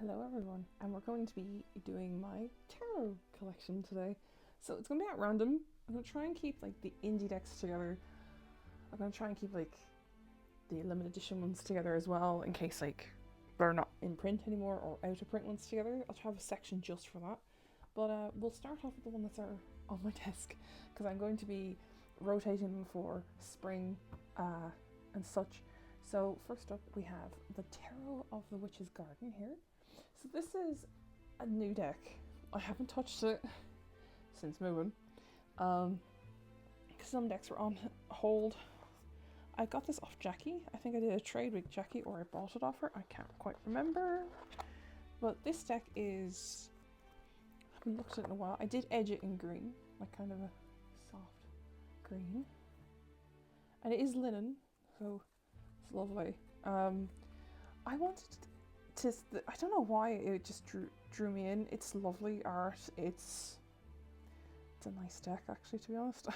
Hello everyone, and we're going to be doing my tarot collection today. So it's going to be at random. I'm going to try and keep like the indie decks together. I'm going to try and keep like the limited edition ones together as well, in case like they're not in print anymore or out of print ones together. I'll have a section just for that. But we'll start off with the ones that are on my desk, because I'm going to be rotating them for spring and such. So first up we have the Tarot of the Witch's Garden here. So this is a new deck. I haven't touched it since moving. Some decks were on hold. I got this off Jackie. I think I did a trade with Jackie, or I bought it off her. I can't quite remember. But this deck is... I haven't looked at it in a while. I did edge it in green, like kind of a soft green. And it is linen, so it's lovely. I wanted to... I don't know why it just drew me in. It's lovely art. It's a nice deck, actually, to be honest.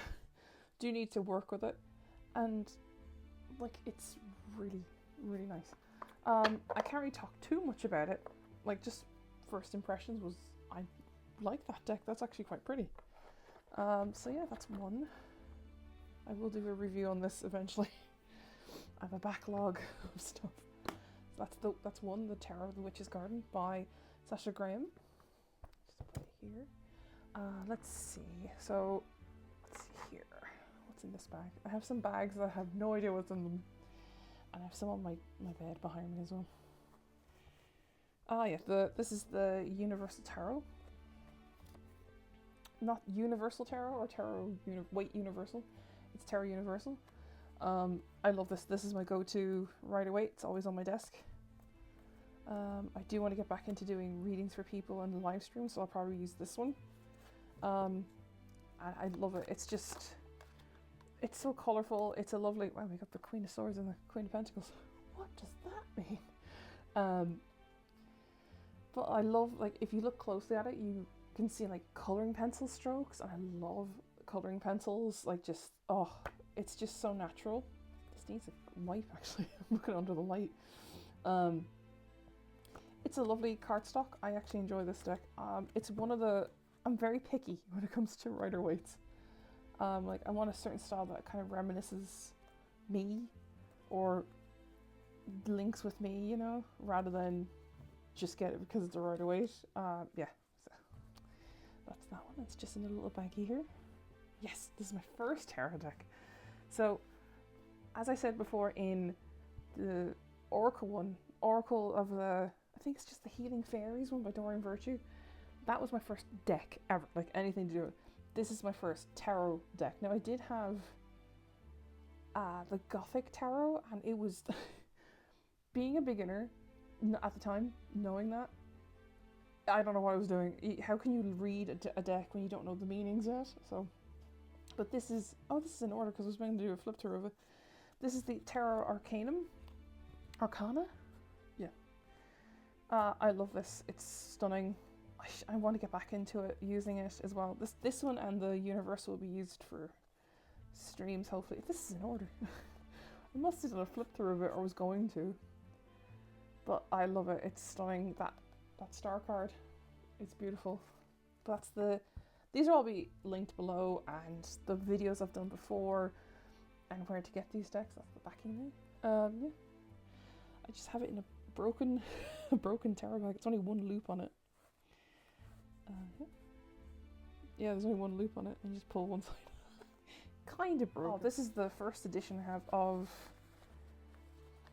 Do need to work with it, and like it's really nice. I can't really talk too much about it. Like, just first impressions was I like that deck. That's actually quite pretty. So yeah, that's one. I will do a review on this eventually. I have a backlog of stuff. That's one, the Tarot of the Witch's Garden by Sasha Graham. Just put it here. Let's see. So let's see here. What's in this bag? I have some bags that I have no idea what's in them, and I have some on my bed behind me as well. Yeah. This is the Universal Tarot. Not Universal Tarot or Tarot Waite Universal. It's Tarot Universal. I love this. This is my go-to right away. It's always on my desk. I do want to get back into doing readings for people and live streams, so I'll probably use this one. I love it. It's it's so colourful. It's a lovely... Wow, we got the Queen of Swords and the Queen of Pentacles. What does that mean? But I love, like, if you look closely at it, you can see like colouring pencil strokes, and I love colouring pencils. Like, just, oh, it's just so natural. This needs a wipe, actually. I'm looking under the light. It's a lovely cardstock. I actually enjoy this deck. It's one of the... I'm very picky when it comes to Rider Waites. Like, I want a certain style that kind of reminisces me or links with me, you know, rather than just get it because it's a Rider Waite. Yeah, so that's that one. It's just in a little baggie here. Yes, this is my first tarot deck. So, as I said before, in the Oracle one, Oracle of the... I think it's just the Healing Fairies one by Doreen Virtue. That was my first deck ever, like anything to do with it. This is my first tarot deck. Now, I did have the Gothic tarot, and it was being a beginner at the time, knowing that, I don't know what I was doing. How can you read a deck when you don't know the meanings yet? So, but this is... Oh, this is in order because I was going to do a flip through of it. This is the Tarot Arcanum. Arcana? Yeah. I love this. It's stunning. I want to get back into it, using it as well. This one and the Universal will be used for streams, hopefully. This is in order. I must have done a flip through of it, or was going to. But I love it. It's stunning. That star card, it's beautiful. But these will all be linked below, and the videos I've done before, and where to get these decks. That's the backing there. Yeah. I just have it in a broken tarot bag. It's only one loop on it. Yeah, there's only one loop on it, and you just pull one side. Kind of broken. Oh, this is the first edition I have of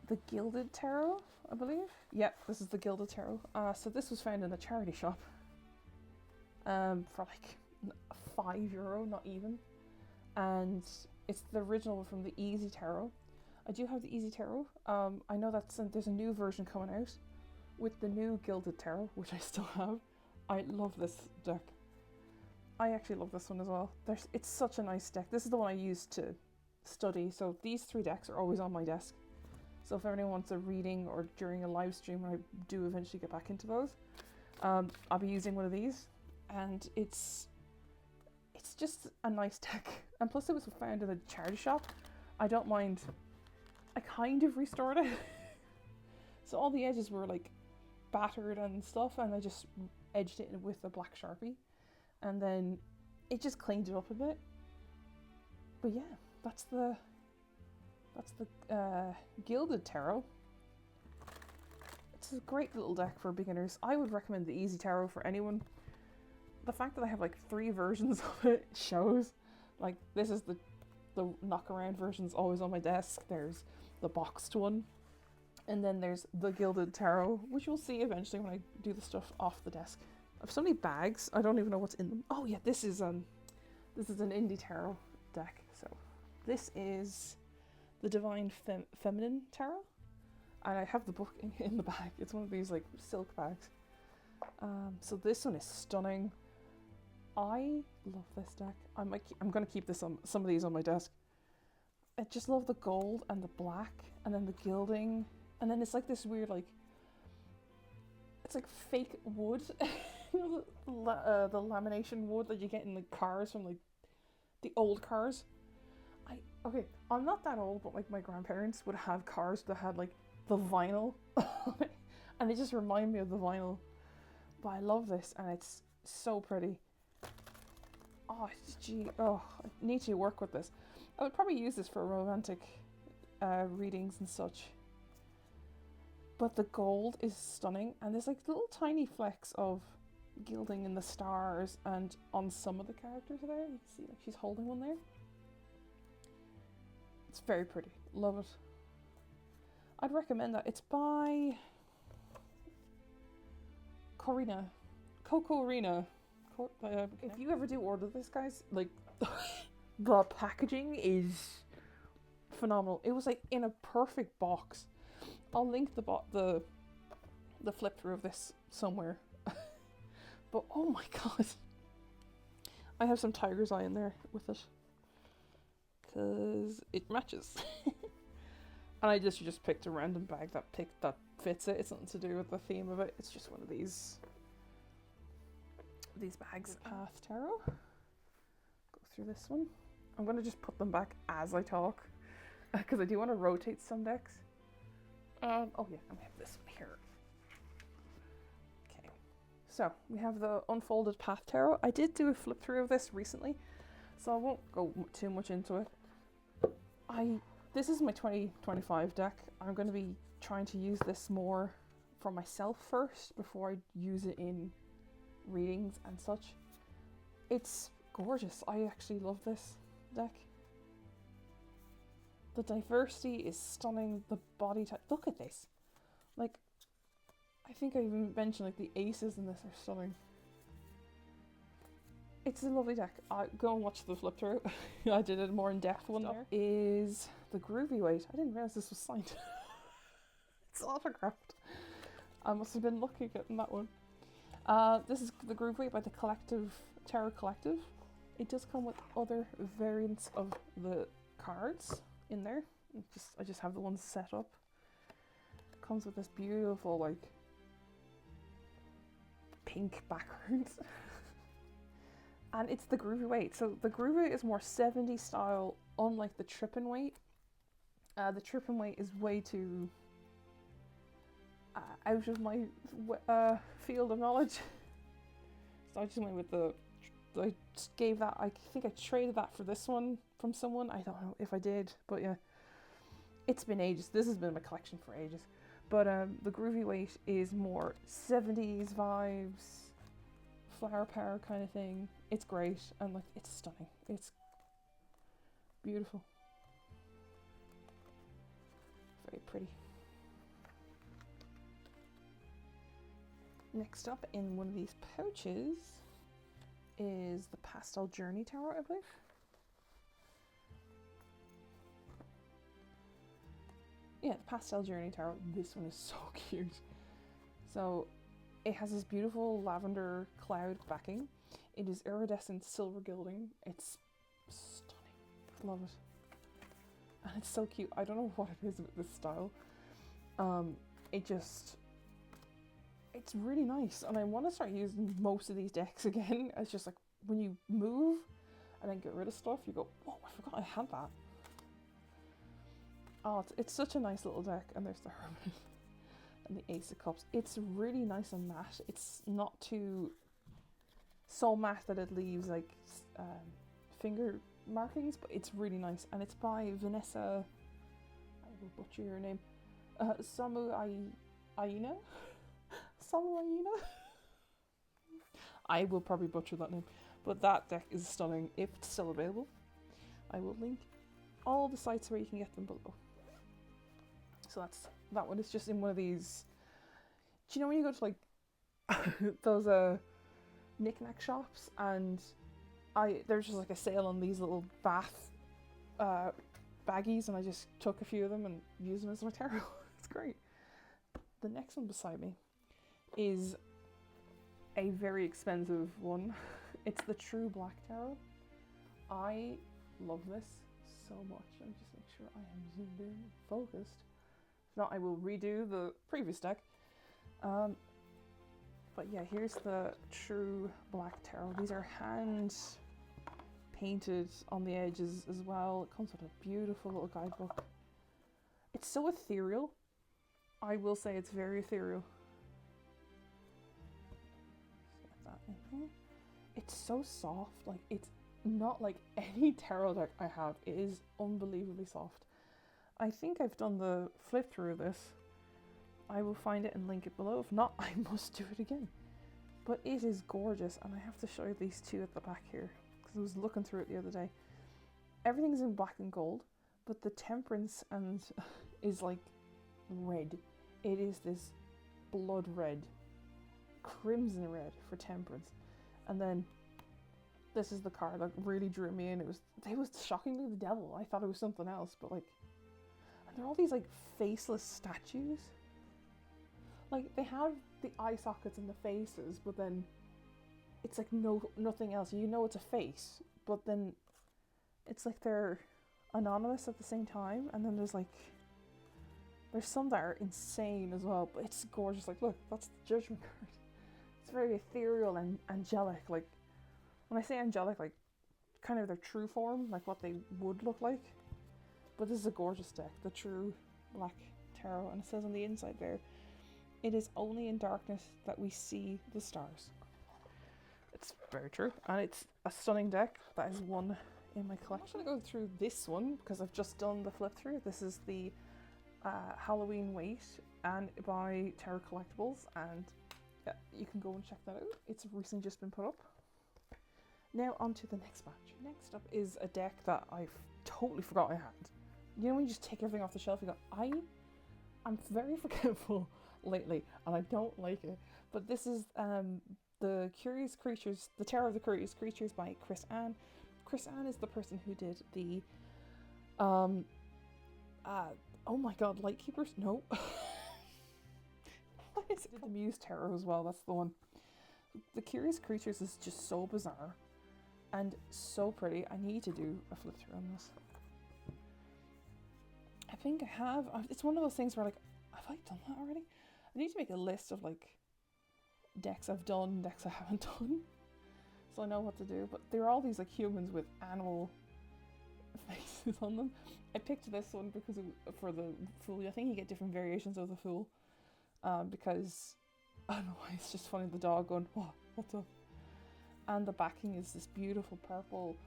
the Gilded Tarot, I believe. Yep, this is the Gilded Tarot. So this was found in a charity shop for like €5, not even. And it's the original from the Easy Tarot. I do have the Easy Tarot. I know that there's a new version coming out with the new Gilded Tarot, which I still have. I love this deck. I actually love this one as well. It's such a nice deck. This is the one I used to study. So these three decks are always on my desk. So if anyone wants a reading or during a live stream, when I do eventually get back into those, I'll be using one of these. And it's just a nice deck. And plus it was found in a charity shop. I don't mind. I kind of restored it. So all the edges were like battered and stuff, and I just edged it with a black Sharpie, and then it just cleaned it up a bit. But yeah, that's the Gilded Tarot. It's a great little deck for beginners. I would recommend the Easy Tarot for anyone. The fact that I have like 3 versions of it shows. Like, this is the knock-around version's always on my desk. There's the boxed one. And then there's the Gilded Tarot, which you'll see eventually when I do the stuff off the desk. I have so many bags, I don't even know what's in them. Oh yeah, this is an indie tarot deck. So this is the Divine Tarot. And I have the book in the bag. It's one of these like silk bags. So this one is stunning. I love this deck. I'm gonna keep some of these on my desk. I just love the gold and the black, and then the gilding, and then it's like this weird like, it's like fake wood, you know, the lamination wood that you get in the cars from like the old cars. Okay, I'm not that old, but like my grandparents would have cars that had like the vinyl on it, and they just remind me of the vinyl. But I love this, and it's so pretty. Oh, gee, I need to work with this. I would probably use this for romantic readings and such. But the gold is stunning, and there's like little tiny flecks of gilding in the stars and on some of the characters there. You can see like she's holding one there. It's very pretty. Love it. I'd recommend that. It's by Cocorrina. If you ever do order this, guys, like the packaging is phenomenal. It was like in a perfect box. I'll link the flip through of this somewhere. But oh my god, I have some tiger's eye in there with it because it matches. And I just picked a random bag that fits it. It's nothing to do with the theme of it. It's just one of these bags. Path Tarot. Go through this one. I'm going to just put them back as I talk because I do want to rotate some decks. Oh yeah, I'm going to have this one here. Okay. So we have the Unfolded Path Tarot. I did do a flip through of this recently, so I won't go too much into it. This is my 2025 deck. I'm going to be trying to use this more for myself first before I use it in readings and such. It's gorgeous. I actually love this deck. The diversity is stunning. The body type. Look at this. Like, I think I even mentioned like the aces in this are stunning. It's a lovely deck. Go and watch the flip through. I did a more in-depth one there. Is the Groovy Waite. I didn't realize this was signed. It's autographed. I must have been lucky getting that one. This is the Groovy Waite by the Tarot Collective. It does come with other variants of the cards in there. I just have the ones set up. It comes with this beautiful like pink background. And it's the Groovy Waite. So the Groovy Waite is more 70s style, unlike the Trippin' Waite. The Trippin' Waite is way too out of my field of knowledge. So I just went with I just gave that, I think I traded that for this one from someone. I don't know if I did, but yeah. It's been ages. This has been my collection for ages. But the Groovy Waite is more 70s vibes, flower power kind of thing. It's great, and like it's stunning. It's beautiful. Very pretty. Next up in one of these pouches is the Pastel Journey Tarot, I believe. Yeah, the Pastel Journey Tarot. This one is so cute. So it has this beautiful lavender cloud backing. It is iridescent silver gilding. It's stunning. Love it. And it's so cute. I don't know what it is with this style. It's really nice. And I want to start using most of these decks again. It's just like when you move and then get rid of stuff, you go, oh, I forgot I had that. Oh, it's such a nice little deck. And there's the Hermit. and the Ace of Cups. It's really nice and matte. It's not too so matte that it leaves like finger markings, but it's really nice. And it's by Vanessa, I will butcher your name, Samu Aina? Samu Aina? I will probably butcher that name, but that deck is stunning if it's still available. I will link all the sites where you can get them below. So that's that one. Is just in one of these. Do you know when you go to like those knick-knack shops and there's just like a sale on these little bath baggies, and I just took a few of them and used them as my tarot. It's great. The next one beside me is a very expensive one. It's the True Black Tarot. I love this so much. Let me just make sure I am zoomed in, focused. If not, I will redo the previous deck. But yeah, here's the True Black Tarot. These are hand painted on the edges as well. It comes with a beautiful little guidebook. It's so ethereal. I will say it's very ethereal. Let's get that in here. It's so soft. Like, it's not like any tarot deck I have. It is unbelievably soft. I think I've done the flip through of this. I will find it and link it below. If not, I must do it again. But it is gorgeous, and I have to show you these two at the back here, because I was looking through it the other day. Everything's in black and gold, but the temperance and is like red. It is this blood red, crimson red for temperance. And then this is the card that really drew me in. It was shockingly the devil. I thought it was something else, but like, and they're all these like faceless statues. Like, they have the eye sockets and the faces, but then it's like nothing else. You know it's a face, but then it's like they're anonymous at the same time. And then there's some that are insane as well, but it's gorgeous. Like, look, that's the Judgment card. It's very ethereal and angelic. Like, when I say angelic, like kind of their true form, like what they would look like. But this is a gorgeous deck, the True Black Tarot, and it says on the inside there, "It is only in darkness that we see the stars." It's very true, and it's a stunning deck. That is one in my collection. I'm going to go through this one because I've just done the flip through. This is the Halloween Waite and by Tarot Collectibles, and yeah, you can go and check that out. It's recently just been put up. Now on to the next batch. Next up is a deck that I've totally forgot I had. You know when you just take everything off the shelf, you go, I'm very forgetful lately, and I don't like it. But this is the Curious Creatures, the Tarot of the Curious Creatures by Chris Ann. Chris Ann is the person who did the oh my god, Lightkeepers? No. What is it? The Muse Tarot as well, that's the one. The Curious Creatures is just so bizarre and so pretty. I need to do a flip through on this. I think I have. It's one of those things where like, have I done that already? I need to make a list of like decks I've done, decks I haven't done, so I know what to do. But there are all these like humans with animal faces on them. I picked this one because for the Fool. I think you get different variations of the Fool, because I don't know why, it's just funny, the dog going, what's up? And the backing is this beautiful purple.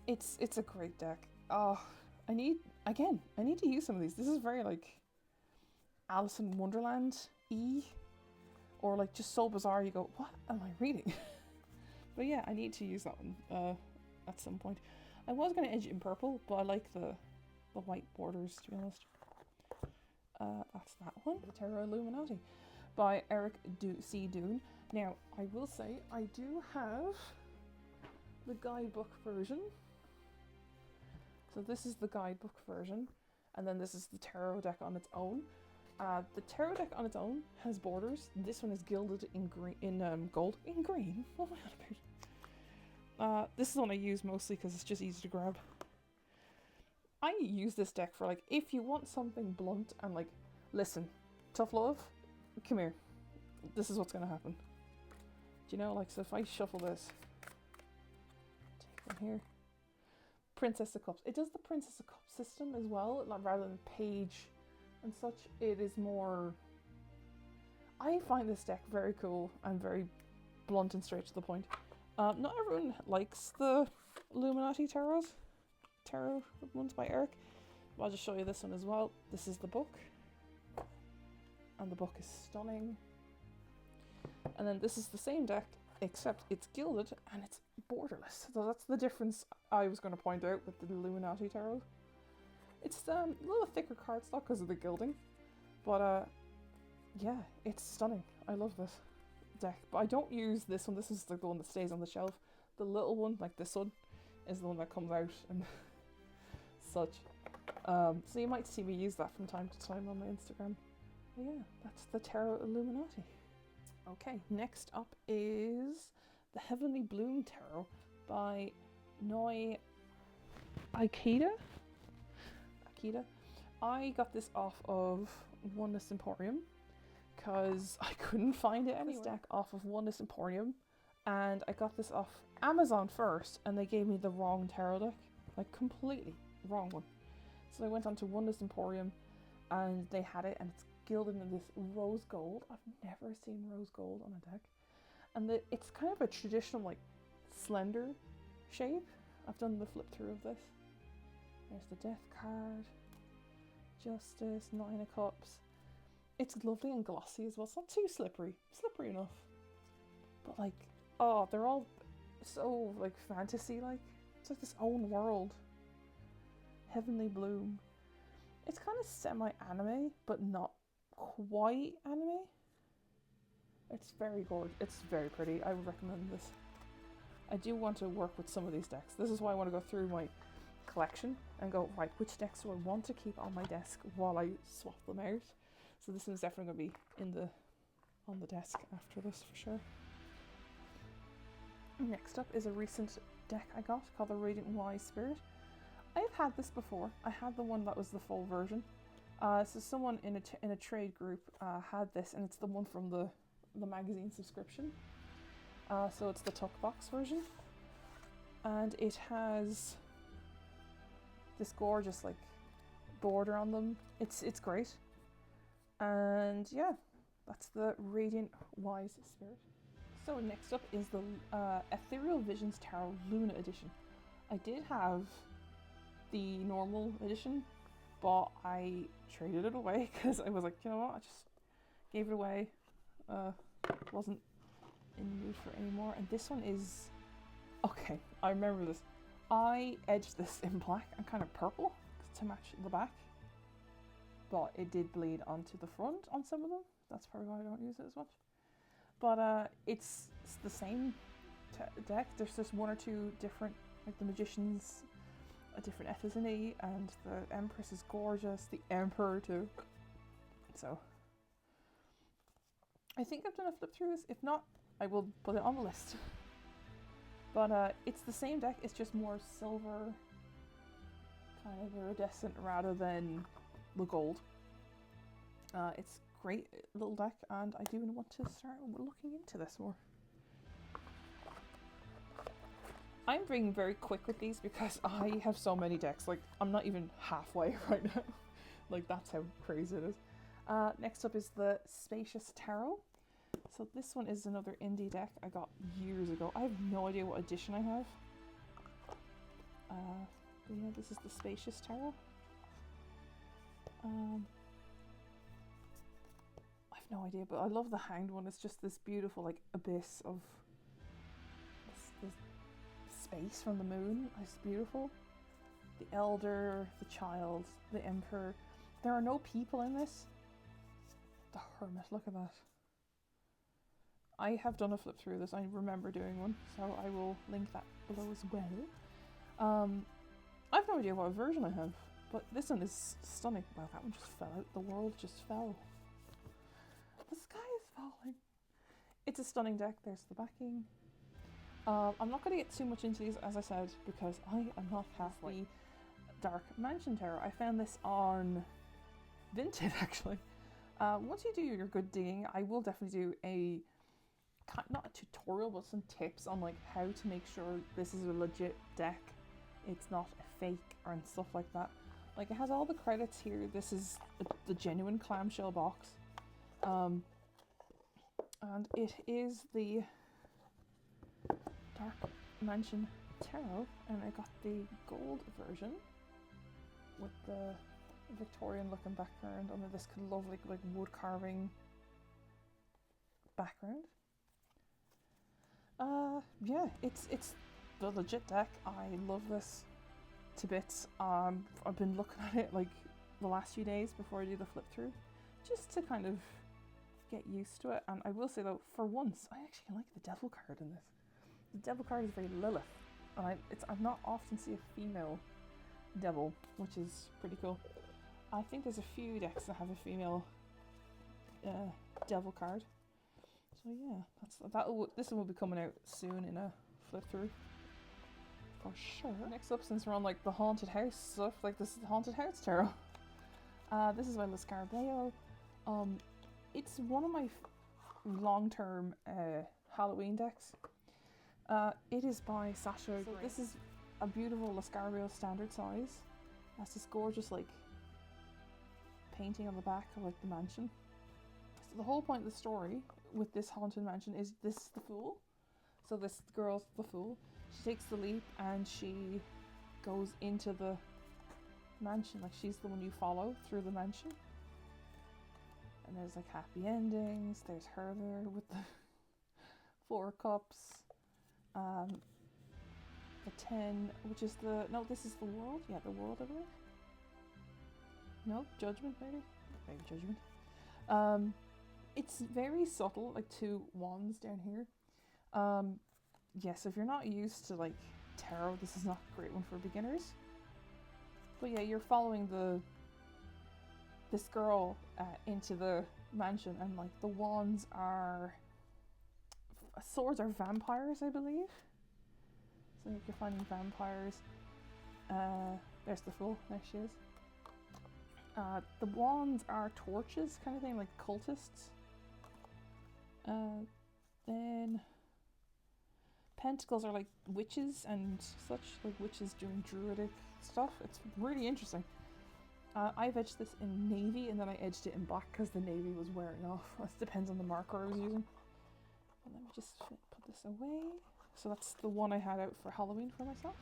It's a great deck. Oh, I need to use some of these. This is very like Alice in Wonderland-y, or like just so bizarre you go, what am I reading? But yeah, I need to use that one at some point. I was going to edge it in purple, but I like the white borders, to be honest. That's that one. The Tarot Illuminati by Eric C. Doon. Now, I will say, I do have the guidebook version. So this is the guidebook version, and then this is the tarot deck on its own. The tarot deck on its own has borders. This one is gilded in green, gold. In green? What am I on about? This is the one I use mostly because it's just easy to grab. I use this deck for like, if you want something blunt and like, listen, tough love, come here. This is what's going to happen. Do you know, like, so if I shuffle this, take one here. Princess of Cups. It does the Princess of Cups system as well, like, rather than page and such. It is more I find this deck very cool and very blunt and straight to the point. Not everyone likes the Illuminati tarot ones by Eric. But I'll just show you this one as well. This is the book. And the book is stunning. And then this is the same deck, except it's gilded and it's borderless. So that's the difference I was going to point out with the Illuminati tarot. It's a little thicker cardstock because of the gilding. But yeah, it's stunning. I love this deck. But I don't use this one. This is the one that stays on the shelf. The little one, like this one, is the one that comes out and such. So you might see me use that from time to time on my Instagram. But yeah, that's the Tarot Illuminati. Okay, next up is the Heavenly Bloom Tarot by Nouit. Akita. I got this off of Oneness Emporium because I couldn't find it anywhere. This deck off of Oneness Emporium, and I got this off Amazon first, and they gave me the wrong tarot deck, like completely wrong one. So I went on to Oneness Emporium, and they had it, and it's gilded in this rose gold. I've never seen rose gold on a deck, and it's kind of a traditional like slender shape. I've done the flip through of this. There's the Death card, Justice, Nine of Cups. It's lovely and glossy as well. It's not too slippery enough. But like, oh, they're all so like fantasy-like. It's like this own world. Heavenly Bloom. It's kind of semi-anime, but not quite anime. It's very gorgeous. It's very pretty. I would recommend this. I do want to work with some of these decks. This is why I want to go through my collection and go, right, which decks do I want to keep on my desk while I swap them out. So this one's definitely going to be on the desk after this for sure. Next up is a recent deck I got called the Radiant.My Spirit. I've had this before. I had the one that was the full version. So someone in a trade group had this, and it's the one from the magazine subscription. So it's the tuck box version, and it has this gorgeous like border on them. It's great, and yeah, that's the Radiant.My Spirit. So next up is the Ethereal Visions Tarot Luna Edition. I did have the normal edition, but I traded it away because I was like, you know what, I just gave it away. Wasn't in the mood for it anymore. And this one is okay. I remember this. I edged this in black and kind of purple to match the back, but it did bleed onto the front on some of them. That's probably why I don't use it as much. But it's the same deck. There's just one or two different, like the Magician's a different ethnicity, and the Empress is gorgeous. The Emperor too. So I think I've done a flip through this. If not, I will put it on the list. But it's the same deck, it's just more silver, kind of iridescent rather than the gold. It's great little deck, and I do want to start looking into this more. I'm being very quick with these because I have so many decks. Like, I'm not even halfway right now. Like, that's how crazy it is. Next up is the Spacious Tarot. So this one is another indie deck I got years ago. I have no idea what edition I have. But yeah, this is the Spacious Tarot. I have no idea, but I love the Hanged one. It's just this beautiful like abyss of this space from the moon. It's beautiful. The Elder, the Child, the Emperor. There are no people in this. The Hermit, look at that. I have done a flip through this. I remember doing one, so I will link that below as well. I have no idea what version I have, but this one is stunning. Wow, that one just fell out. The world just fell. The sky is falling. It's a stunning deck. There's the backing. I'm not going to get too much into these, as I said, because I am not halfway. Dark Mansion Tarot. I found this on Vinted, actually. Once you do your good digging, I will definitely do a not a tutorial, but some tips on like how to make sure this is a legit deck. It's not a fake and stuff like that. Like, it has all the credits here. This is the genuine clamshell box. And it is the Dark Mansion Tarot, and I got the gold version with the Victorian looking background under this lovely like wood carving background. Yeah, it's the legit deck. I love this to bits. I've been looking at it like the last few days before I do the flip through, just to kind of get used to it. And I will say though, for once, I actually like the devil card in this. The devil card is very Lilith, and I've not often see a female devil, which is pretty cool. I think there's a few decks that have a female devil card. So yeah, this one will be coming out soon in a flip through for sure. Next up, since we're on like the haunted house stuff, like this is the Haunted House Tarot. This is by Llewelyn. It's one of my long-term Halloween decks. It is by Sasha. So this is a beautiful Lascario standard size. That's this gorgeous like painting on the back of like the mansion. So the whole point of the story with this haunted mansion is this is the Fool. So this girl's the Fool. She takes the leap and she goes into the mansion. Like she's the one you follow through the mansion. And there's like happy endings. There's her there with the 4 cups. The 10, which is the, no, this is the World. Yeah, the World, I believe. No, Judgment, maybe? Maybe Judgment. It's very subtle, like 2 wands down here. Yeah, so if you're not used to, like, tarot, this is not a great one for beginners. But yeah, you're following this girl into the mansion, and, like, the wands are... Swords are vampires, I believe. So you're finding vampires. There's the Fool. There she is. The wands are torches, kind of thing, like cultists. Then pentacles are like witches and such, like witches doing druidic stuff. It's really interesting. I've edged this in navy, and then I edged it in black because the navy was wearing off. It depends on the marker I was using. And let me just put this away. So that's the one I had out for Halloween for myself.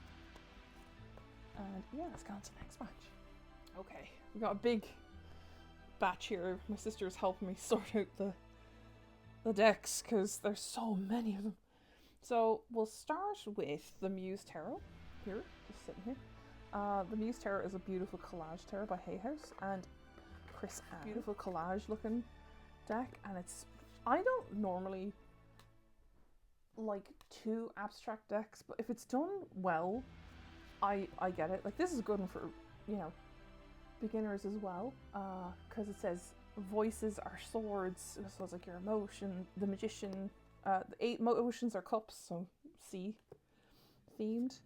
And yeah, let's go on to the next batch. Okay, we got a big batch here. My sister's helping me sort out the decks because there's so many of them. So we'll start with the Muse Tarot here, just sitting here. The Muse Tarot is a beautiful collage tarot by Hay House and Chris Ann. Beautiful collage looking deck, and it's, I don't normally like too abstract decks, but if it's done well, I get it. Like this is a good one for, you know, beginners as well, because it says voices are swords, so it's like your emotion, the magician, the 8 emotions are cups, so sea themed.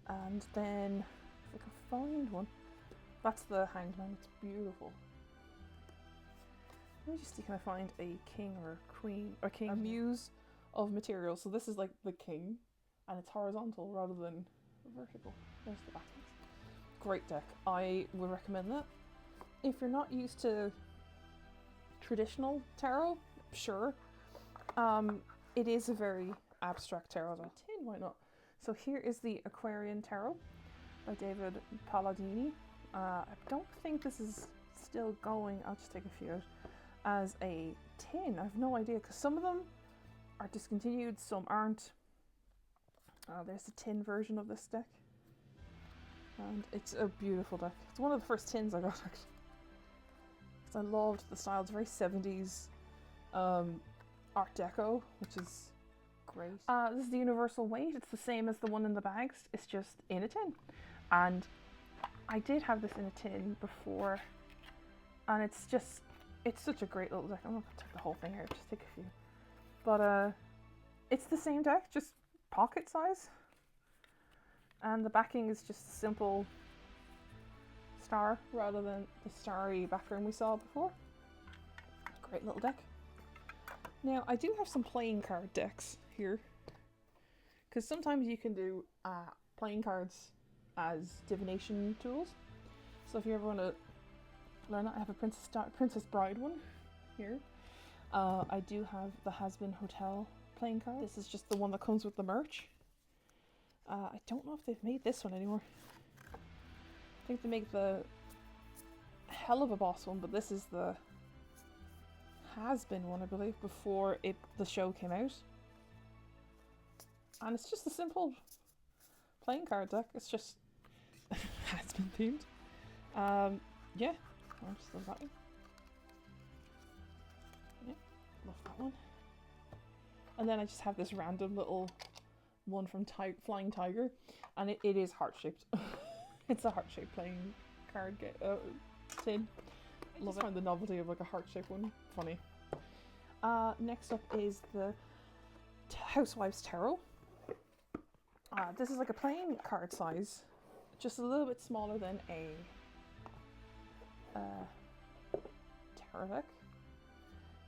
And then if I can find one, that's the Hanged Man. It's beautiful. Let me just see, can I find a king or a queen, or king, a muse of material. So this is like the king, and it's horizontal rather than vertical. There's the backings. Great deck. I would recommend that. If you're not used to traditional tarot, sure. It is a very abstract tarot. Tin, why not? So here is the Aquarian Tarot by David Palladini. I don't think this is still going. I'll just take a few out. As a tin, I have no idea, because some of them are discontinued, some aren't. There's a tin version of this deck, and it's a beautiful deck. It's one of the first tins I got, actually, because I loved the style. It's very 70s Art Deco, which is great. This is the Universal Waite. It's the same as the one in the bags, it's just in a tin. And I did have this in a tin before, and it's such a great little deck. I'm not going to take the whole thing out, just take a few. But it's the same deck, just pocket size. And the backing is just a simple star rather than the starry background we saw before. Great little deck. Now, I do have some playing card decks here, because sometimes you can do playing cards as divination tools. So if you ever want to learn that, I have a Princess Bride one here. I do have the Hazbin Hotel playing card. This is just the one that comes with the merch. I don't know if they've made this one anymore. I think they make the Hell of a Boss one, but this is the Hazbin one, I believe, before the show came out. And it's just a simple playing card deck. It's just Hazbin themed. Yeah, I just love that one. Yeah, love that one. And then I just have this random little one from Flying Tiger, and it is heart-shaped. It's a heart-shaped playing card tin. Love it. I find the novelty of like a heart-shaped one funny. Next up is the Housewives Tarot. This is like a playing card size, just a little bit smaller than a tarot deck.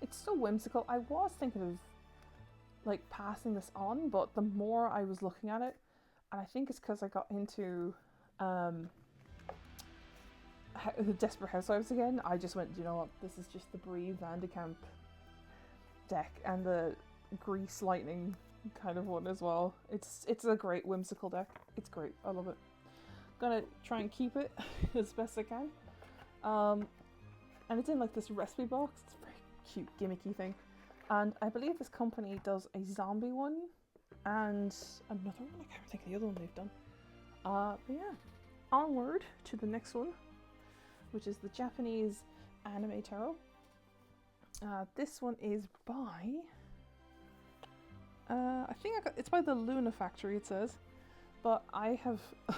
It's so whimsical. I was thinking of like passing this on, but the more I was looking at it, and I think it's because I got into Desperate Housewives again, I just went, you know what, this is just the Brie Van de Kamp deck and the Grease Lightning kind of one as well. It's a great whimsical deck. It's great. I love it. Gonna try and keep it as best I can. And it's in like this recipe box. It's a very cute gimmicky thing. And I believe this company does a zombie one and another one. I can't think of the other one they've done. But yeah, onward to the next one, which is the Japanese Anime Tarot. This one is by, I think it's by the Luna Factory, it says, but I have, I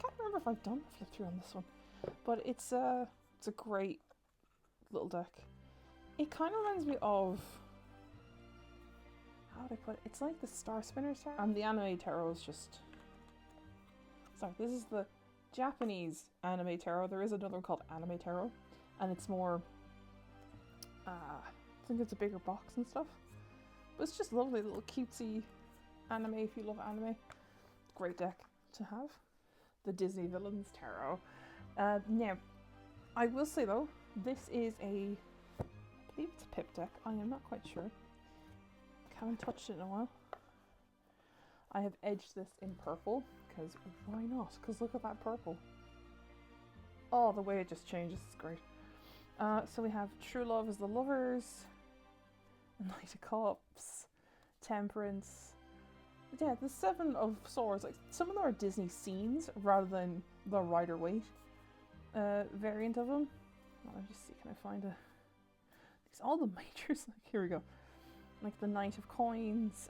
can't remember if I've done a flip through on this one, but it's a great little deck. It kind of reminds me of, how would I put it? It's like the Star Spinners Tarot, and the Anime Tarot is just, sorry, this is the Japanese Anime Tarot. There is another one called Anime Tarot, and it's more, I think it's a bigger box and stuff. But it's just lovely, little cutesy anime if you love anime. Great deck to have. The Disney Villains Tarot. Now, I will say though, this is I believe it's a pip deck. I am not quite sure. Haven't touched it in a while. I have edged this in purple, because why not? Because look at that purple. Oh, the way it just changes is great. So we have True Love is the Lovers, Knight of Cups, Temperance. Yeah, the Seven of Swords. Like some of them are Disney scenes rather than the Rider-Waite variant of them. I'll just see, can I find these all the majors? Like here we go. Like the Knight of Coins.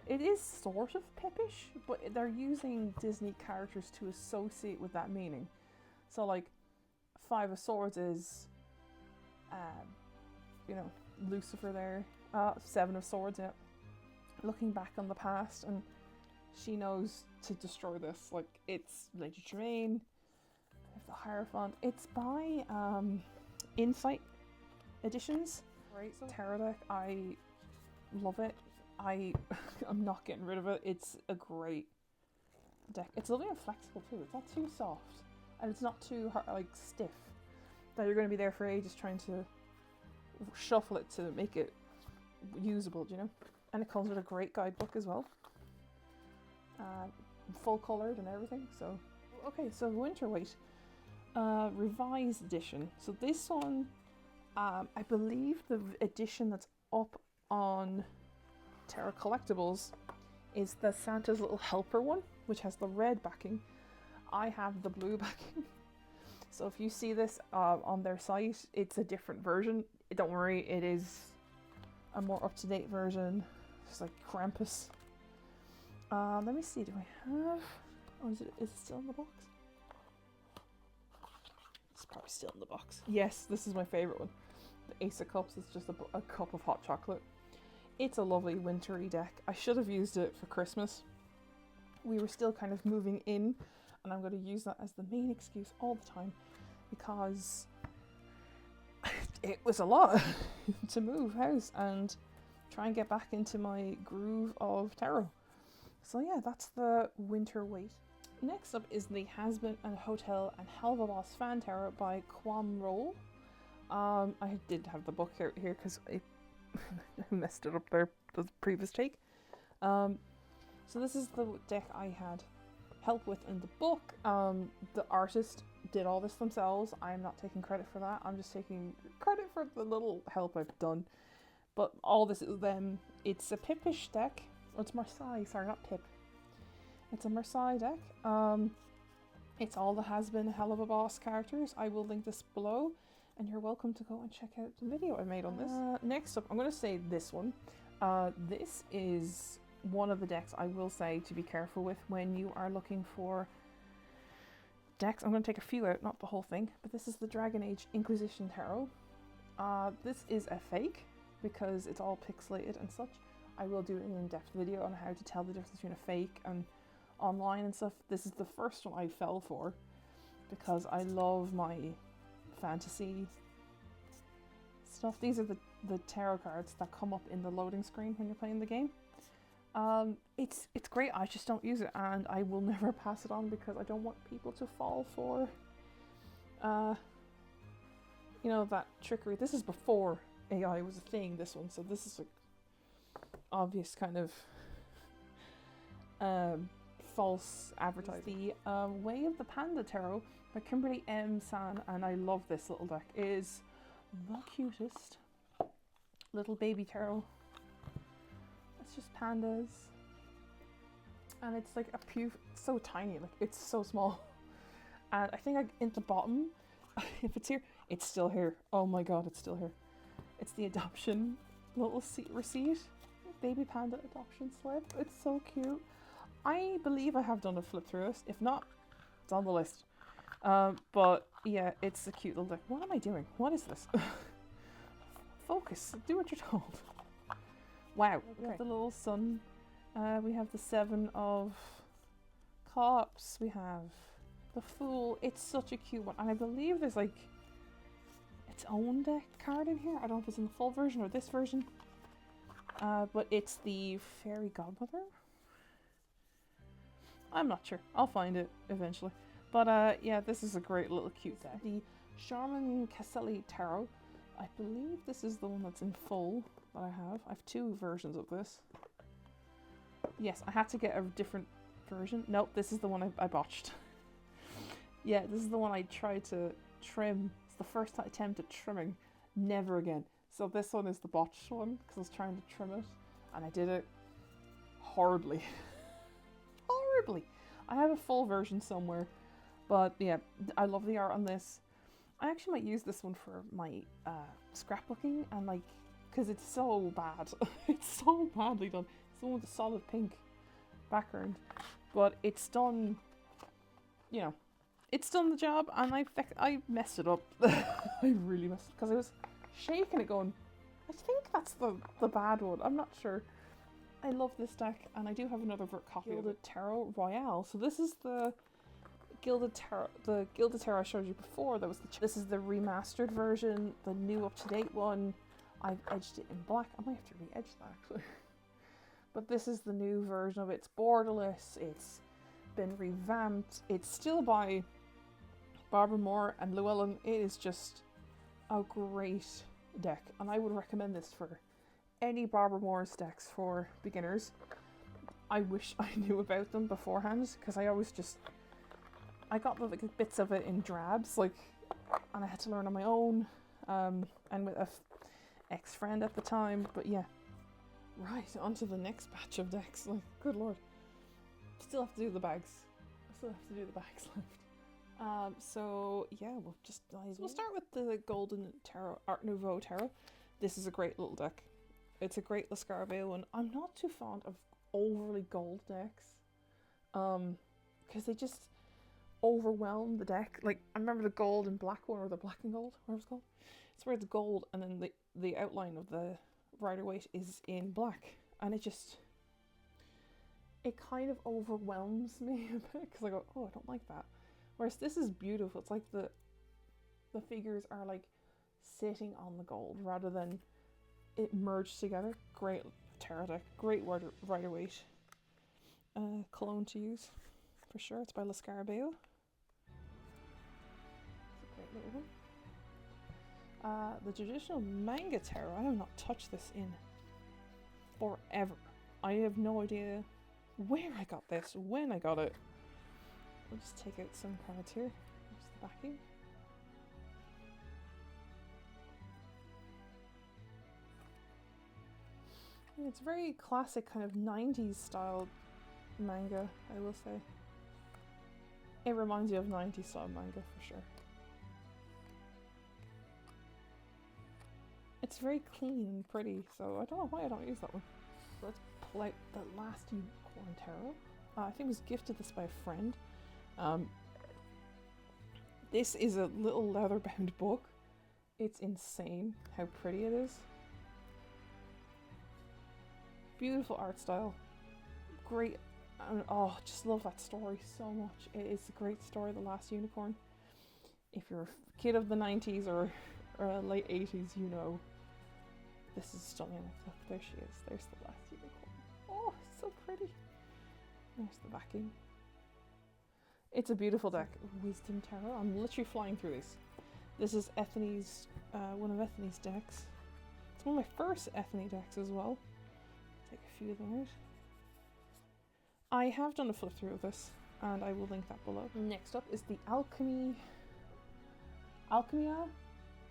It is sort of pippish, but they're using Disney characters to associate with that meaning. So like Five of Swords is, you know, Lucifer there. Seven of Swords, yeah. Looking back on the past, and she knows to destroy this. Like, it's Lady Tremaine. The Hierophant. It's by Insight Editions. Right, so tarot deck. I love it. I'm not getting rid of it. It's a great deck. It's lovely and flexible too. It's not too soft, and it's not too hard, like stiff, that you're going to be there for ages trying to shuffle it to make it usable, you know? And it comes with a great guidebook as well. Full coloured and everything. So, okay, so Winterweight, revised edition. So this one, I believe the edition that's up on Tarot Collectibles is the Santa's Little Helper one, which has the red backing. I have the blue backing. So if you see this on their site, it's a different version. Don't worry, it is a more up-to-date version. It's like Krampus. Let me see, do I have... Oh, is it still in the box? It's probably still in the box. Yes, this is my favourite one. The Ace of Cups is just a cup of hot chocolate. It's a lovely wintry deck. I should have used it for Christmas. We were still kind of moving in, and I'm going to use that as the main excuse all the time, because it was a lot to move house and try and get back into my groove of tarot. So yeah, that's the Winterweight. Next up is the Hazbin and Hotel and Hell of a Boss Fan Tarot by Quam Roll. I did have the book here because I messed it up there, the previous take. So this is the deck I had help with in the book. The artist did all this themselves. I'm not taking credit for that. I'm just taking credit for the little help I've done. But all this is them. It's a Pipish deck. Oh, it's Marseille, sorry, not Pip. It's a Marseille deck. It's all the Hazbin Hell of a Boss characters. I will link this below, and you're welcome to go and check out the video I made on this. Next up, I'm going to say this one. This is one of the decks I will say to be careful with when you are looking for decks. I'm going to take a few out, not the whole thing, but this is the Dragon Age Inquisition Tarot. This is a fake because it's all pixelated and such. I will do an in-depth video on how to tell the difference between a fake and online and stuff. This is the first one I fell for because I love my fantasy stuff. These are the tarot cards that come up in the loading screen when you're playing the game. It's great. I just don't use it, and I will never pass it on because I don't want people to fall for you know, that trickery. This is before AI was a thing, this one, so this is like obvious kind of false advertising. The Way of the Panda Tarot by Kimberly M. San, and I love this little deck. It is the cutest little baby tarot. It's just pandas, and it's like a it's so tiny, like it's so small. And I think in the bottom, if it's here, it's still here. Oh my god, it's still here. It's the adoption little receipt. Baby panda adoption slip. It's so cute. I believe I have done a flip through this. If not, it's on the list. But yeah, it's a cute little deck. What am I doing? What is this? Focus. Do what you're told. Wow. We have the little sun. We have the Seven of Cups. We have the Fool. It's such a cute one. And I believe there's like its own deck card in here. I don't know if it's in the full version or this version. But it's the Fairy Godmother. I'm not sure. I'll find it eventually. But yeah, this is a great little cute set. The Charmin Caselli Tarot. I believe this is the one that's in full that I have. I have two versions of this. Yes, I had to get a different version. Nope, this is the one I botched. Yeah, this is the one I tried to trim. It's the first attempt at trimming. Never again. So this one is the botched one because I was trying to trim it and I did it horribly. Horribly. I have a full version somewhere, but yeah, I love the art on this. I actually might use this one for my scrapbooking, and like, because it's so bad. It's so badly done. It's the one with the solid pink background, but it's done, you know, it's done the job, and I messed it up. I really messed it because I was shaking it going, I think that's the bad one. I'm not sure. I love this deck, and I do have another copy of Gilded Tarot Royale. So this is the Gilded Tarot, I showed you before. This is the remastered version, the new up-to-date one. I've edged it in black. I might have to re-edge that actually. But this is the new version of it. It's borderless. It's been revamped. It's still by Barbara Moore and Llewelyn. It is just a great deck, and I would recommend this for any Barbara Moore's decks for beginners. I wish I knew about them beforehand because I got the bits of it in drabs, like, and I had to learn on my own, and with a ex-friend at the time. But yeah, right, on to the next batch of decks. Like, good lord, still have to do the bags. Left. So yeah, we'll start with the Golden Tarot, Art Nouveau Tarot. This is a great little deck. It's a great Lascarabeo one. I'm not too fond of overly gold decks, because they just overwhelm the deck. Like, I remember the gold and black one, or the black and gold, whatever it's called. It's where it's gold, and then the outline of the Rider-Waite is in black, and it kind of overwhelms me a bit, because I go, oh, I don't like that. Whereas this is beautiful. It's like the figures are like sitting on the gold rather than it merged together. Great tarot deck. Great Rider-Waite cologne to use for sure. It's by Lascarabeo. It's a great little The traditional Manga tarot. I have not touched this in forever. I have no idea where I got this, when I got it. We'll just take out some cards here. Here's the backing. It's very classic kind of 90s style manga, I will say. It reminds you of 90s style manga for sure. It's very clean and pretty, so I don't know why I don't use that one. Let's pull out the last Unicorn Tarot. I think I was gifted this by a friend. This is a little leather-bound book. It's insane how pretty it is. Beautiful art style. Great. Oh, just love that story so much. It is a great story, The Last Unicorn. If you're a kid of the 90s or late 80s, you know. This is stunning. Look, there she is. There's the last unicorn. Oh, so pretty. There's the backing. It's a beautiful deck. Wisdom Tarot. I'm literally flying through these. This is Ethany's, one of Ethany's decks. It's one of my first Ethany decks as well. Take a few of them out. I have done a flip through of this, and I will link that below. Next up is the Alchemia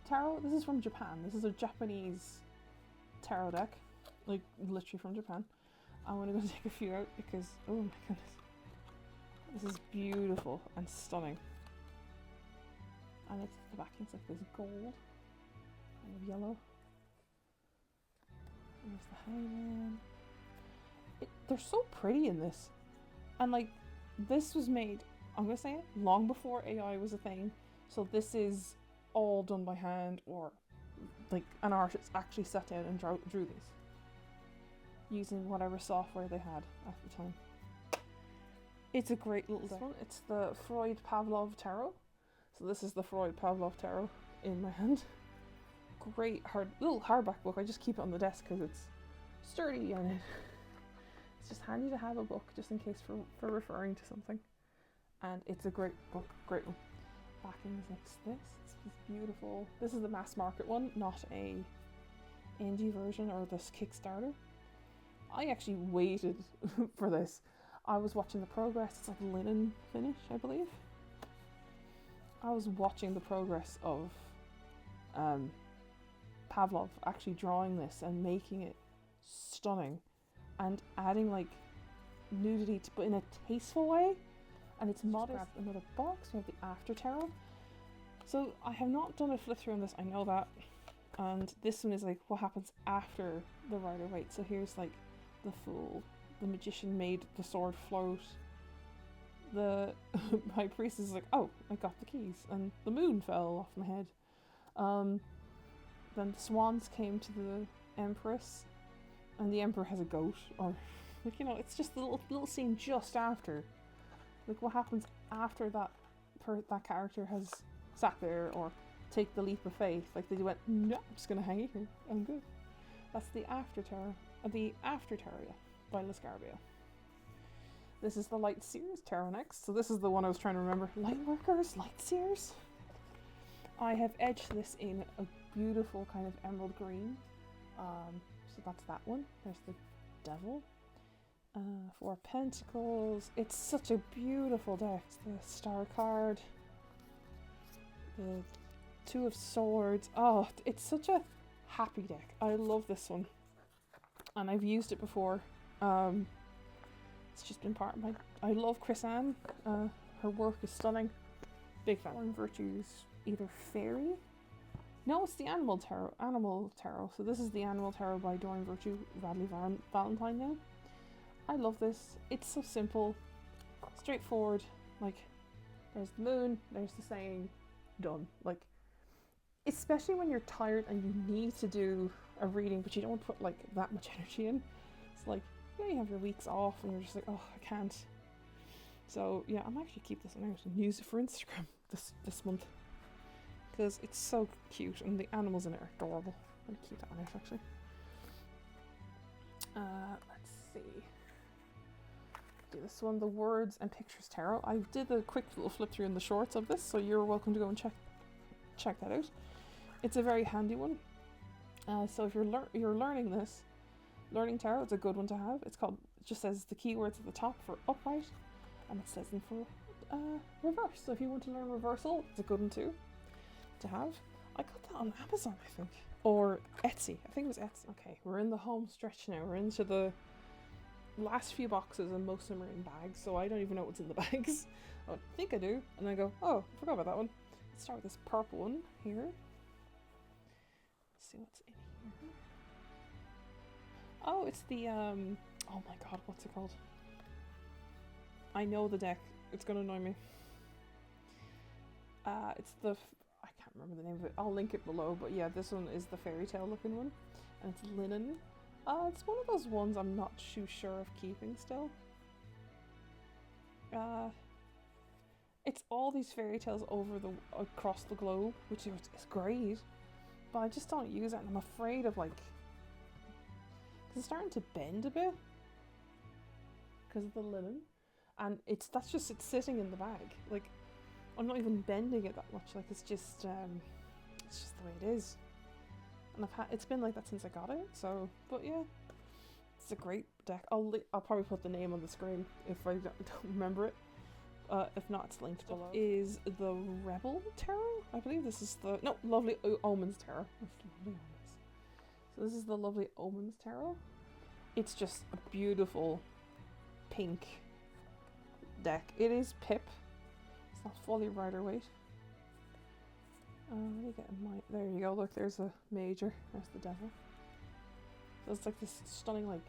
Tarot. This is from Japan. This is a Japanese tarot deck, like literally from Japan. I'm gonna go take a few out because, oh my goodness, this is beautiful and stunning. And it's the backing's like this gold, kind of yellow. There's the Hangman. They're so pretty in this, and like this was made, I'm gonna say it, long before AI was a thing. So this is all done by hand, or like an artist actually sat down and drew these using whatever software they had at the time. It's a great little deck. It's the Freud-Pavlov Tarot. So this is the Freud-Pavlov Tarot in my hand. Great little hardback book. I just keep it on the desk because it's sturdy and it's just handy to have a book just in case for referring to something. And it's a great book, great one. Backing is next to this. It's beautiful. This is the mass market one, not a indie version or this Kickstarter. I actually waited for this. I was watching the progress. It's like linen finish, I believe. I was watching the progress of Pavlov actually drawing this and making it stunning and adding like nudity but in a tasteful way, and it's modest. Grab another box. We have the After Tarot. So I have not done a flip through on this, I know that, and this one is like what happens after the Rider-Waite. So here's like the Fool, the Magician made the sword float, the High Priest is like, oh, I got the keys, and the moon fell off my head. Then the swans came to the Empress, and the Emperor has a goat, or like, you know, it's just the little scene just after, like what happens after that character has sat there or take the leap of faith. Like they went, no, I'm just gonna hang here, I'm good. That's the After Tarot, by Lascarbia. This is the Light Seers Tarot next. So this is the one I was trying to remember. Lightworkers, Light Seers. I have edged this in a beautiful kind of emerald green. So that's that one. There's the Devil. Four Pentacles. It's such a beautiful deck. The Star card. The Two of Swords. Oh, it's such a happy deck. I love this one. And I've used it before. It's just been part of my... I love Chris Ann. Her work is stunning. Big fan. One Virtue's either Fairy? No, it's the Animal Tarot. So this is the Animal Tarot by Doreen, Virtue, Radleigh, Valentine.My. I love this. It's so simple. Straightforward. Like, there's the moon, there's the saying, done. Like, especially when you're tired and you need to do a reading, but you don't want to put like that much energy in. It's like, yeah, you have your weeks off and you're just like, oh, I can't. So yeah, I'm actually keep this one out and use it for Instagram this month because it's so cute and the animals in it are adorable. I'm gonna keep that one out actually. Let's see. Do this one, the Words and Pictures Tarot. I did a quick little flip through in the shorts of this, so you're welcome to go and check that out. it's a very handy one. So if you're learning tarot, it's a good one to have. It just says the keywords at the top for upright, and it says them for reverse. So if you want to learn reversal, it's a good one too to have. I got that on Amazon, I think, or Etsy. I think it was Etsy. Okay, we're in the home stretch now. We're into the last few boxes, and most of them are in bags, so I don't even know what's in the bags. I think I do, and I go, oh, I forgot about that one. Let's start with this purple one here. Let's see what's in here. Oh, it's the oh my god, what's it called? I know the deck. It's gonna annoy me. It's the I can't remember the name of it. I'll link it below, but yeah, this one is the fairy tale looking one, and it's linen. It's one of those ones I'm not too sure of keeping still. It's all these fairy tales across the globe, which is great, but I just don't use it, and I'm afraid of like, cause it's starting to bend a bit because of the linen, and it's sitting in the bag. Like, I'm not even bending it that much. Like, it's just the way it is. And it's been like that since I got it. So, but yeah, it's a great deck. I'll probably put the name on the screen if I don't remember it. If not, it's linked below. Is the Rebel Tarot? I believe this is the Lovely Omens Tarot. Lovely Omens. So this is the Lovely Omens Tarot. It's just a beautiful pink deck. It is Pip. It's not fully Rider-Waite. Let me get my. There you go. Look, there's a major. There's the devil. So it's like this stunning, like,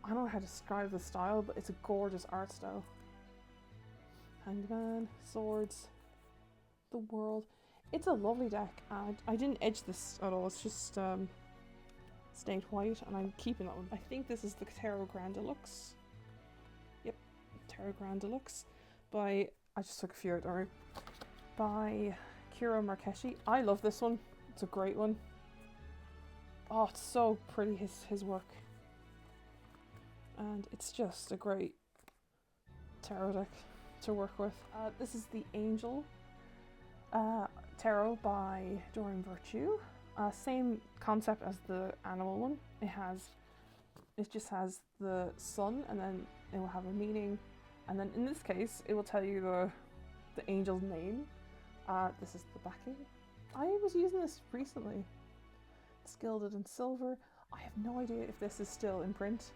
I don't know how to describe the style, but it's a gorgeous art style. Hanged Man, swords, the world. It's a lovely deck. I didn't edge this at all. It's just stayed white, and I'm keeping that one. I think this is the Tarot Grand Deluxe. Yep, Tarot Grand Deluxe by. I just took a few out, don't worry. By Kiro Markeshi. I love this one. It's a great one. Oh, it's so pretty, his work. And it's just a great tarot deck to work with. This is the Angel Tarot by Doreen.Virtue. Same concept as the animal one. It just has the sun, and then it will have a meaning, and then in this case it will tell you the angel's name. This is the backing. I was using this recently. It's gilded in silver. I have no idea if this is still in print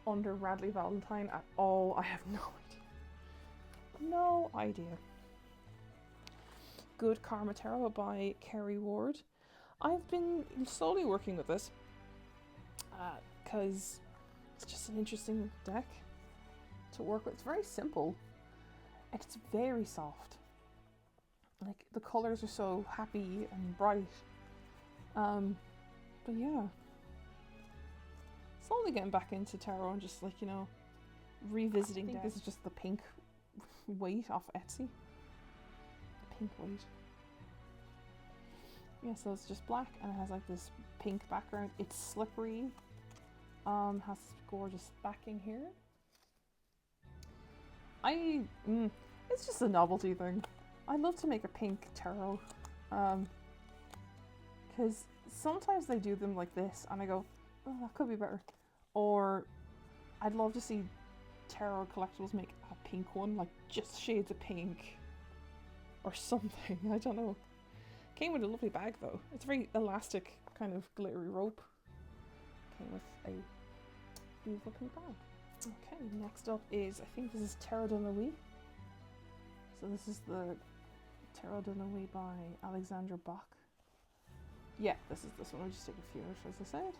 under Radleigh Valentine at all. I have no idea. No idea. Good Karma Tarot by Kerry Ward. I've been slowly working with this because it's just an interesting deck to work with. It's very simple and it's very soft. Like, the colours are so happy and bright. But yeah, slowly getting back into tarot and just, like, you know, revisiting. I think this is just the pink Waite off Etsy. The pink Waite. Yeah, so it's just black and it has like this pink background. It's slippery. Has gorgeous backing here. It's just a novelty thing. I love to make a pink tarot, because sometimes they do them like this and I go, oh, that could be better. Or I'd love to see tarot collectibles make a pink one, like just shades of pink or something. I don't know. Came with a lovely bag though. It's a very elastic kind of glittery rope. Came with a beautiful pink bag. Okay, next up is, I think this is Tarot.My. So this is the Tarot.My by Alexandra Bach. Yeah, this is this one. I'll just take a few out, as I said.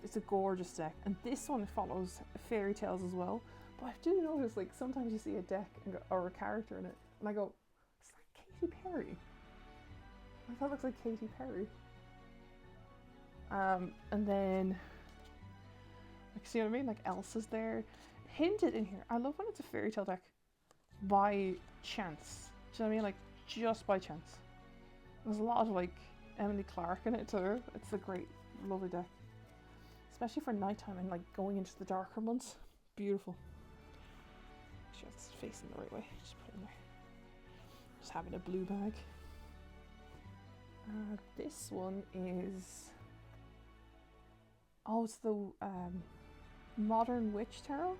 It's a gorgeous deck, and this one follows fairy tales as well. But I do notice, like, sometimes you see a deck and go, or a character in it, and I go, is that Katy Perry? Like, that looks like Katy Perry. And then, like, see what I mean? Like, Elsa's there, hinted in here. I love when it's a fairy tale deck by chance. Do you know what I mean? Like, just by chance. There's a lot of, like, Emily Clark in it too. It's a great, lovely deck. Especially for nighttime and, like, going into the darker months. Beautiful. Make sure it's facing the right way. Just put it in there. Just having a blue bag. This one is... Oh, it's the Modern Witch Tarot.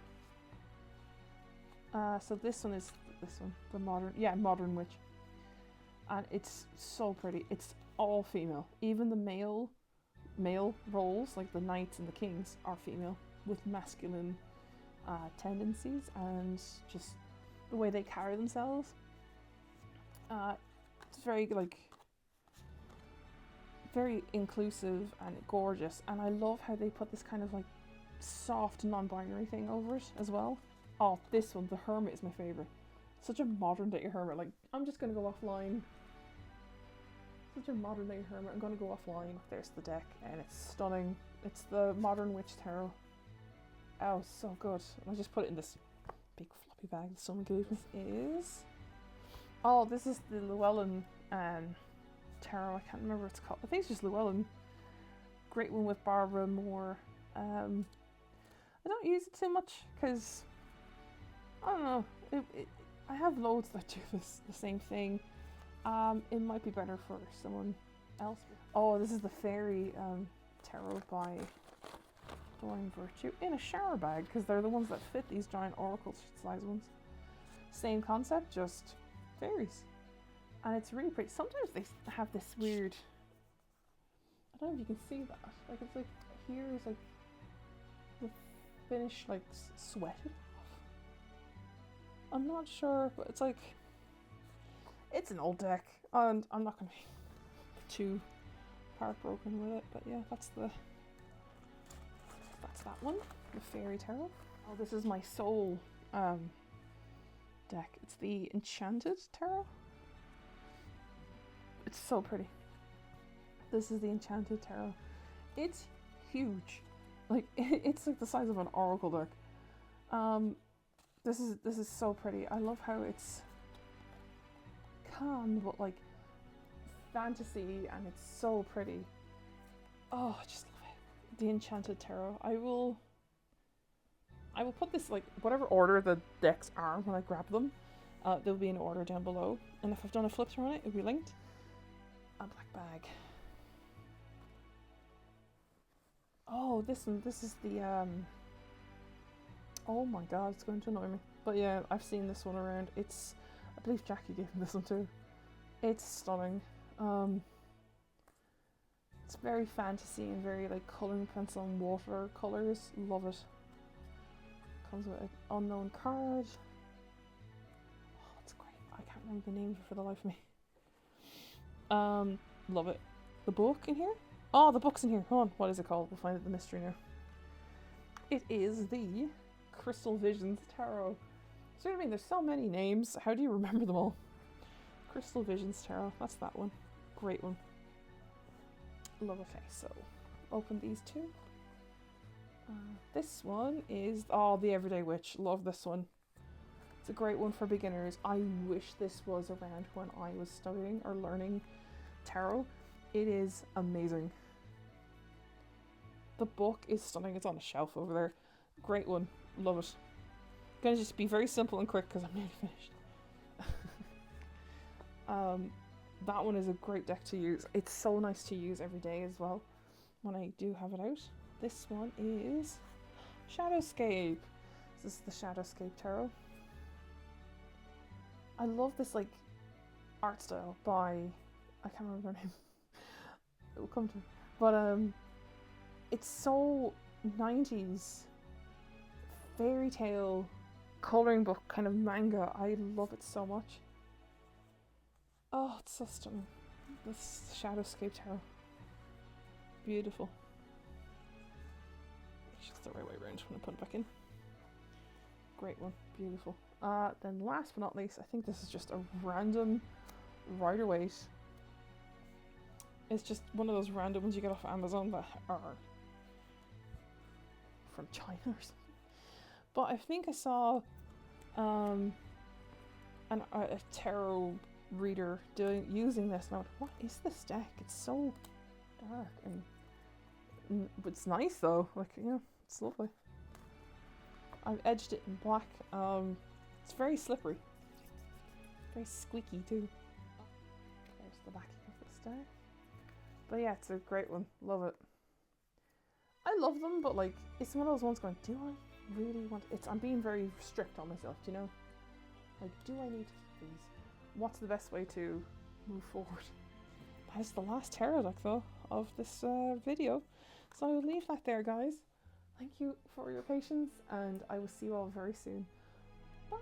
So this one is the Modern Witch. And it's so pretty. It's all female. Even the male roles, like the knights and the kings, are female with masculine tendencies and just the way they carry themselves. It's very very inclusive and gorgeous, and I love how they put this kind of like soft non-binary thing over it as well. Oh, this one, the Hermit, is my favourite. Such a modern day hermit. Like, I'm just gonna go offline. Such a modern day hermit. I'm gonna go offline. There's the deck, and it's stunning. It's the Modern Witch Tarot. Oh, so good. I just put it in this big floppy bag that someone gave me. This is the Llewelyn Tarot. I can't remember what it's called. I think it's just Llewelyn. Great one with Barbara Moore. I don't use it too much because I don't know. I have loads that do the same thing. It might be better for someone else. Oh, this is the Fairy Tarot by Doreen Virtue in a shower bag because they're the ones that fit these giant oracle size ones. Same concept, just fairies. And it's really pretty. Sometimes they have this weird... I don't know if you can see that. Like, it's like, here is like the finish, like, sweated off. I'm not sure, but it's like... It's an old deck, and I'm not going to be too heartbroken with it, but yeah, that's that one, the Fairy Tarot. Oh, this is my soul deck. It's the Enchanted Tarot. It's so pretty. This is the Enchanted Tarot. It's huge. Like, it's like the size of an oracle deck. This is so pretty. I love how it's calm, but like fantasy, and it's so pretty. Oh, I just love it. The Enchanted Tarot. I will put this, like, whatever order the decks are when I grab them, there'll be an order down below, and if I've done a flip through on it, it'll be linked. A black bag. Oh, this is the oh my god, it's going to annoy me. But yeah, I've seen this one around. It's, I believe Jackie gave me this one too. It's stunning. It's very fantasy and very like colouring pencil and water colours. Love it. Comes with an unknown card. Oh, it's great. I can't remember the name for the life of me. Love it. The book in here? Oh, the book's in here. Hold on. What is it called? We'll find it the mystery now. It is the Crystal Visions Tarot. So, I mean, there's so many names. How do you remember them all? Crystal Visions Tarot. That's that one. Great one. Love it. Okay, so open these two. This one is, the Everyday Witch. Love this one. It's a great one for beginners. I wish this was around when I was studying or learning tarot. It is amazing. The book is stunning. It's on a shelf over there. Great one. Love it. Gonna just be very simple and quick because I'm nearly finished. That one is a great deck to use. It's so nice to use every day as well when I do have it out. This one is Shadowscape. This is the Shadowscape Tarot. I love this like art style by, I can't remember her name. It will come to me. But it's so 90s fairy tale colouring book kind of manga. I love it so much. Oh, it's so stunning. This Shadowscape Tarot. Beautiful. It's just the right way around when I put it back in. Great one. Beautiful. Then last but not least, I think this is just a random Rider-Waite. It's just one of those random ones you get off Amazon that are from China or something. But I think I saw a tarot reader using this, and I went, what is this deck? It's so dark, and it's nice though. Like, yeah, it's lovely. I've edged it in black. It's very slippery, very squeaky too. There's the backing of this deck. But yeah, it's a great one. Love it. I love them, but like, it's one of those ones going, do I really want it? I'm being very strict on myself, do you know? Like, do I need to keep these? What's the best way to move forward? That is the last tarot deck, though, of this video. So I will leave that there, guys. Thank you for your patience, and I will see you all very soon. Bye!